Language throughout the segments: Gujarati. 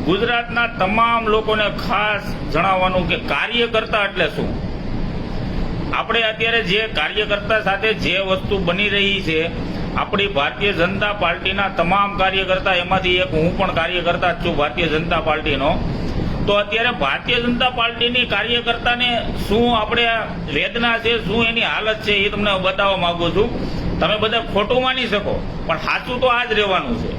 ગુજરાતના તમામ લોકોને ખાસ જણાવવાનું કે કાર્યકર્તા એટલે શું. આપણે અત્યારે જે કાર્યકર્તા સાથે જે વસ્તુ બની રહી છે, આપણી ભારતીય જનતા પાર્ટીના તમામ કાર્યકર્તા, એમાંથી એક હું પણ કાર્યકર્તા જ છું ભારતીય જનતા પાર્ટીનો. તો અત્યારે ભારતીય જનતા પાર્ટીની કાર્યકર્તાને શું આપણે વેદના છે, શું એની હાલત છે, એ તમને બતાવવા માંગુ છું. તમે બધા ખોટું માની શકો, પણ સાચું તો આ જ રહેવાનું છે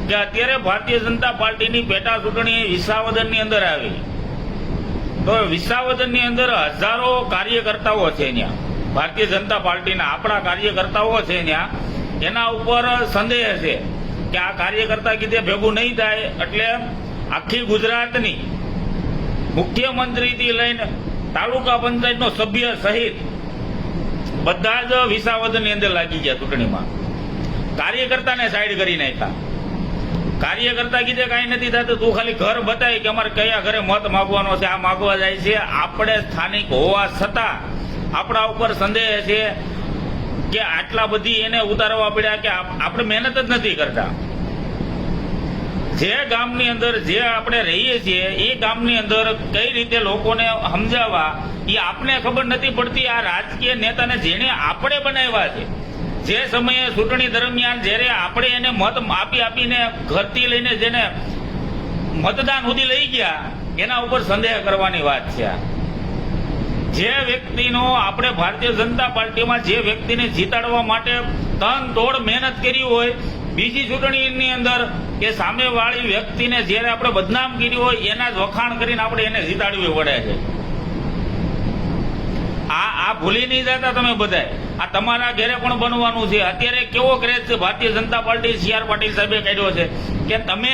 કે અત્યારે ભારતીય જનતા પાર્ટીની પેટા ચૂંટણી વિસાવદરની અંદર આવી, તો વિસાવદરની અંદર હજારો કાર્યકર્તાઓ છે. ત્યાં ભારતીય જનતા પાર્ટીના આપણા કાર્યકર્તાઓ છે, ત્યાં એના ઉપર સંદેહ છે કે આ કાર્યકર્તા કીધે ભેગું નહીં થાય, એટલે આખી ગુજરાતની મુખ્યમંત્રીથી લઈને તાલુકા પંચાયતનો સભ્ય સહિત બધા જ વિસાવદરની અંદર લાગી ગયા ચૂંટણીમાં. કાર્યકર્તાને સાઈડ કરી નાખ્યા. કાર્યકર્તા કીધે કાંઈ નથી થતું, તું ખાલી ઘર બતાવી કે અમારે કયા ઘરે મત માગવાનો છે, આ માગવા જાય છે. આપણે સ્થાનિક હોવા છતાં આપણા ઉપર સંદેહ છે કે આટલા બધી એને ઉતારવા પડ્યા કે આપણે મહેનત જ નથી કરતા. જે ગામની અંદર જે આપણે રહીએ છીએ એ ગામની અંદર કઈ રીતે લોકોને સમજાવવા એ આપને ખબર નથી પડતી. આ રાજકીય નેતાને જેને આપણે બનાવ્યા છે, જે સમયે ચૂંટણી દરમિયાન જ્યારે આપણે એને મત આપીને ઘરથી લઈને જેને મતદાન સુધી લઈ ગયા, એના ઉપર સંદેહ કરવાની વાત છે. જે વ્યક્તિનો આપણે ભારતીય જનતા પાર્ટીમાં જે વ્યક્તિને જીતાડવા માટે તન તોડ મહેનત કરી હોય, બીજી ચૂંટણીની અંદર કે સામેવાળી વ્યક્તિને જ્યારે આપણે બદનામ કર્યું હોય, એના જ વખાણ કરીને આપણે એને જીતાડવી પડે છે. આ ભૂલી નહીં જતા તમે બધા. આ તમારા ઘરે પણ બનવાનું છે. અત્યારે કેવો ક્રેઝ છે ભારતીય જનતા પાર્ટી, CR પાટીલ સાહેબે કાઢ્યો છે કે તમે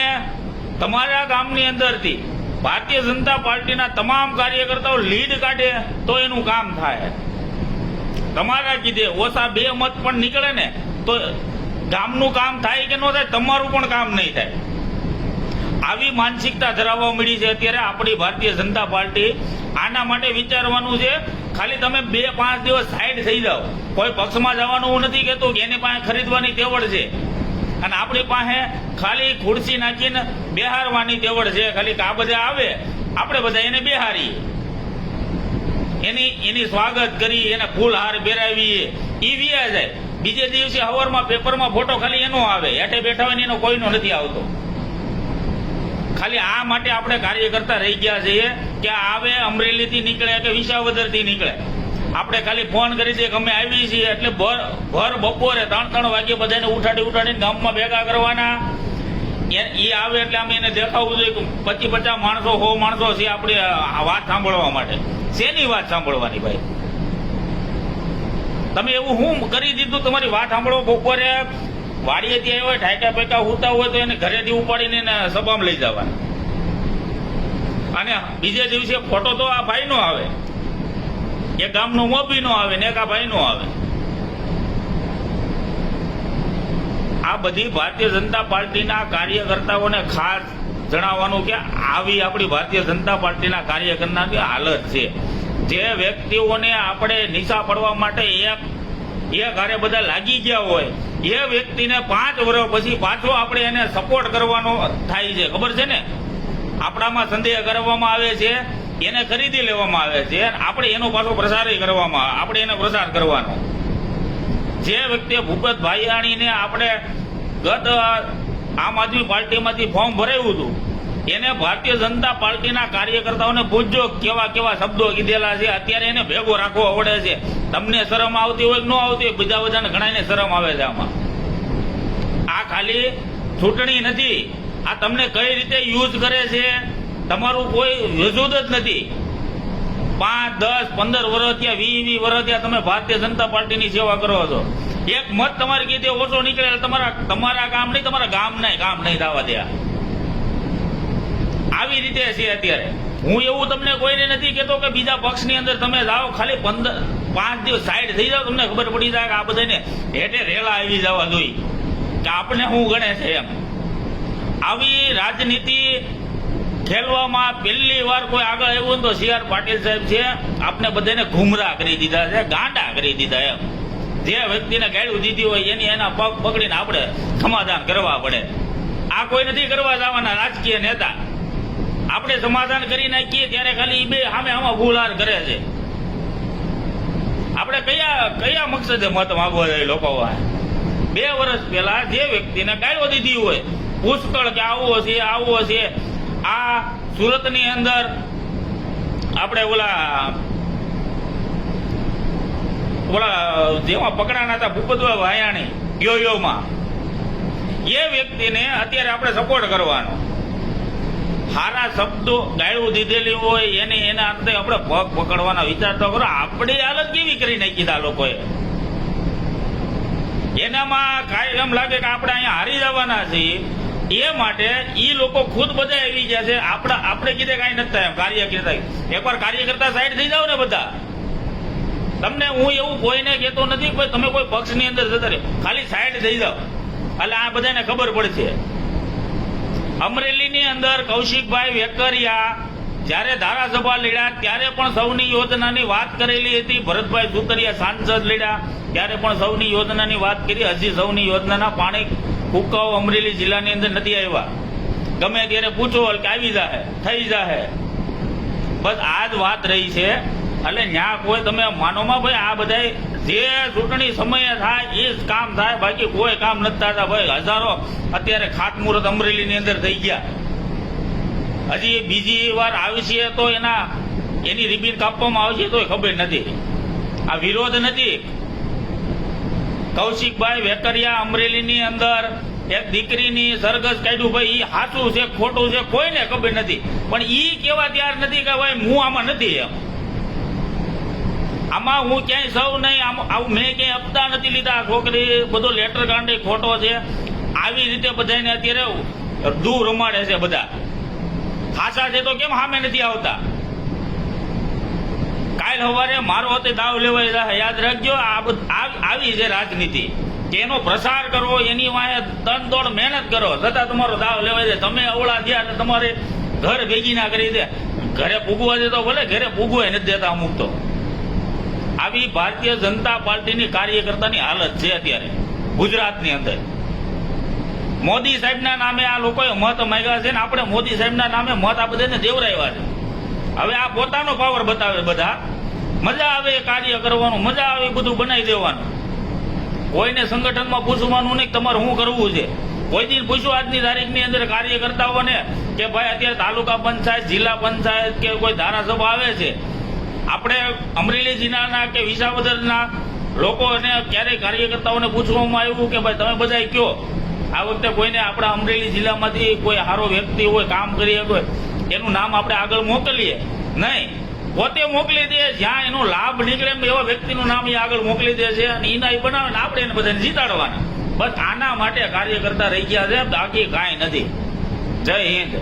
તમારા ગામની અંદરથી ભારતીય જનતા પાર્ટીના તમામ કાર્યકર્તાઓ લીડ કાઢે તો એનું કામ થાય. તમારા કીધે ઓછા 2 મત પણ નીકળે ને તો ગામનું કામ થાય કે ન થાય, તમારું પણ કામ નહીં થાય. આવી માનસિકતા ધરાવવા મળી છે અત્યારે આપણી ભારતીય જનતા પાર્ટી. આના માટે વિચારવાનું છે. ખાલી તમે 2-5 દિવસ સાઈડ થઈ જાઓ. કોઈ પક્ષમાં જવાનું હું નથી કહેતું કે એની પાસે ખરીદવાની તેવડ છે, અને આપણી પાસે ખાલી ખુરશી નાખીને બેહારવાની તેવડ છે. ખાલી આ બધા આવે, આપણે બધા એને બેહારીએ, એની સ્વાગત કરી, એને ફૂલ હાર પહેરાવીએ, એ વિયા જાય. બીજે દિવસે સવારમાં પેપરમાં ફોટો ખાલી એનો આવે, હેઠે બેઠા હોય એનો કોઈનો નથી આવતો. ખાલી આ માટે આપણે કાર્યકર્તા રહી ગયા છીએ કે આવે અમરેલીથી નીકળે કે વિસાવદરથી નીકળે, આપણે ખાલી ફોન કરી દઈએ કે અમે આવી છીએ, એટલે ભર બપોરે 3-3 વાગે બધાને ઉઠાડીને ગામમાં ભેગા કરવાના. એ આવે એટલે અમે એને દેખાવું જોઈએ કે 25-50 માણસો 100 માણસો છે આપણે વાત સાંભળવા માટે. શેની વાત સાંભળવાની ભાઈ? તમે એવું શું કરી દીધું? તમારી વાત સાંભળો. બપોરે વાડીએથી આવ્યો હોય, ઠાયકા પૈકા ઉતા હોય તો એને ઘરેથી ઉપાડીને એને સભામાં લઈ જવાના, અને બીજે દિવસે ફોટો તો આ ભાઈ નો આવે, એક ગામનો મોભી નો આવે ને એક આ ભાઈ નો આવે. આ બધી ભારતીય જનતા પાર્ટીના કાર્યકર્તાઓને ખાસ જણાવવાનું કે આવી આપણી ભારતીય જનતા પાર્ટીના કાર્યકર્તાની હાલત છે. જે વ્યક્તિઓને આપણે નીચા પડવા માટે એક હારે બધા લાગી ગયા હોય, એ વ્યક્તિને 5 વર્ષ પછી પાછો આપણે એને સપોર્ટ કરવાનો થાય છે. ખબર છે ને? આપણામાં સંદેહ કરવામાં આવે છે, એને ખરીદી લેવામાં આવે છે, આપણે એનો પાછો પ્રસાર કરવામાં, આપણે એને પ્રસાર કરવાનો. જે વ્યક્તિએ ભૂપત ભાયાણીને આપણે ગત આમ આદમી પાર્ટીમાંથી ફોર્મ ભરાયું હતું, એને ભારતીય જનતા પાર્ટીના કાર્યકર્તાઓને પૂછજો કેવા કેવા શબ્દો કીધેલા છે. અત્યારે એને ભેગો રાખવો પડે છે. તમને શરમ આવતી હોય કે ન આવતી હોય, બીજા બધાને ઘણાને શરમ આવે છે. આમાં આ ખાલી ચૂંટણી નથી, આ તમને કઈ રીતે યુઝ કરે છે તમારું કોઈ વજૂદ જ નથી. 5, 10, 15 વર્ષ ત્યાં 20 વર્ષ ત્યાં તમે ભારતીય જનતા પાર્ટીની સેવા કરો છો. એક મત તમારી કીધે ઓછો નીકળે, તમારા કામ નહીં, તમારા કામ નહીં થવા દે. આવી રીતે છે અત્યારે. હું એવું તમને કોઈને નથી કહેતો કે બીજા પક્ષની અંદર તમે જાઓ, ખાલી 5 દિવસ સાઈડ થઈ જાઓ, તમને ખબર પડી જાય કે આ બધાને હેઠે રેલા આવી જવા જોઈએ કે આપણે શું ગણે છે એમ. આવી રાજનીતિ ખેલવામાં પહેલી વાર કોઈ આગળ આવ્યું તો CR પાટીલ સાહેબ છે. આપણે બધાને ગુમરાહ કરી દીધા છે, ગાંડા કરી દીધા એમ. જે વ્યક્તિને ગાળ્યું દીધી હોય એના પગ પકડીને આપણે સમાધાન કરવા પડે. આ કોઈ નથી કરવા જવાના રાજકીય નેતા. આપણે સમાધાન કરી નાખીએ ત્યારે ખાલી ઈ બે સામે આમાં ભૂલાર કરે છે. આપણે કયા મકસદે મત માંગવા જાય લોકો? 2 વર્ષ પહેલા જે વ્યક્તિને ગાળો દીધી હોય પુષ્કળ કે આવો છે આ સુરતની અંદર આપણે ઓલા જેમાં પકડાના હતા ભૂપતભાઈ વાયાણી યોયોમાં, એ વ્યક્તિને અત્યારે આપણે સપોર્ટ કરવાનો. સારા શબ્દો ગાળું દીધેલી હોય એના અંતે આપણે પગ પકડવાના વિચાર તો કરો. આપણી હાલત કેવી કરી નાખી આ લોકોએ. એનામાં કાંઈ એમ લાગે કે આપણે અહીંયા હારી જવાના છીએ, એ માટે ઈ લોકો ખુદ બધા આવી ગયા છે. આપણે કીધે કાંઈ નથી થાય, કાર્ય કીધે એકવાર કાર્યકર્તા સાઈડ થઈ જાવ ને બધા. તમને હું એવું કોઈને કહેતો નથી કે તમે કોઈ પક્ષની અંદર જતા રહો, ખાલી સાઈડ થઈ જાવ એટલે આ બધાને ખબર પડશે. અમરેલીની અંદર કૌશિકભાઈ વેકરિયા જ્યારે ધારાસભા લડ્યા ત્યારે પણ સૌની યોજનાની વાત કરેલી હતી. ભરતભાઈ સુતરિયા સાંસદ લડ્યા ત્યારે પણ સૌની યોજનાની વાત કરી. હજી સૌની યોજનાના પાણી ફૂંકાઓ અમરેલી જિલ્લાની અંદર નથી આવ્યા. ગમે ત્યારે પૂછો કે આવી જાહે, થઈ જાહે, બસ આ જ વાત રહી છે. એટલે ન્યા કોઈ તમે માનોમાં ભાઈ આ બધા જે ચૂંટણી સમયે થાય એ જ કામ થાય, બાકી કોઈ કામ નથી થતા. ભાઈ હજારો અત્યારે ખાતમુહૂર્ત અમરેલીની અંદર થઈ ગયા. હજી બીજી વાર આવશે તો એની રિબીન કાપવામાં આવશે તો ખબર નથી. આ વિરોધ નથી. કૌશિકભાઈ વેકરિયા અમરેલીની અંદર એક દીકરીની સરઘસ કાઢ્યું, ભાઈ ઈ સાચું છે ખોટું છે કોઈને ખબર નથી, પણ ઈ કેવા તૈયાર નથી કે ભાઈ હું આમાં નથી. આમાં હું ક્યાંય સૌ નહીં, આવું મેં ક્યાંય હપ્તા નથી લીધા. છોકરી બધો લેટર કાંડે ખોટો છે. આવી રીતે બધાને અત્યારે દૂર રમાડે છે. બધા ખાસા છે તો કેમ સામે નથી આવતા? કાલ સવારે મારો હતે દાવ લેવાય જાય. યાદ રાખજો, આવી છે રાજનીતિ કે એનો પ્રસાર કરો, એની વાંહે તન દોડ મહેનત કરો, છતાં તમારો દાવ લેવાય જાય. તમે અવળા થયા અને તમારે ઘર ભેગી ના કરી દે. ઘરે પૂગવા દે તો ભલે, ઘરે પૂગવા નથી દેતા અમુક તો. આવી ભારતીય જનતા પાર્ટીની કાર્યકર્તાની હાલત છે અત્યારે ગુજરાતની અંદર. મોદી સાહેબના નામે આ લોકોએ મત માંગ્યા છે ને આપણે મોદી સાહેબના નામે મત આ બધાને દેવરાવ્યા છે. હવે આ પોતાનો પાવર બતાવે બધા. મજા આવે કાર્ય કરવાનું, મજા આવે બધું બનાવી દેવાનું. કોઈને સંગઠનમાં પૂછવાનું નહીં તમારે શું કરવું છે. કોઈ દિન પૂછ્યું આજની તારીખની અંદર કાર્યકર્તાઓને કે ભાઈ અત્યારે તાલુકા પંચાયત, જિલ્લા પંચાયત કે કોઈ ધારાસભા આવે છે, આપણે અમરેલી જિલ્લાના કે વિસાવદરના લોકોને ક્યારેય કાર્યકર્તાઓને પૂછવામાં આવ્યું કે ભાઈ તમે બધા કયો આ વખતે કોઈને આપણા અમરેલી જિલ્લામાંથી કોઈ સારો વ્યક્તિ હોય, કામ કરી હોય, એનું નામ આપણે આગળ મોકલીએ નહીં, પોતે મોકલી દે. જ્યાં એનો લાભ નીકળે એમ એવા વ્યક્તિનું નામ એ આગળ મોકલી દે છે અને એના એ બનાવે ને આપણે એને બધાને જીતાડવાના. બસ આના માટે કાર્યકર્તા રહી ગયા છે, બાકી કાંઈ નથી. જય હિન્દ.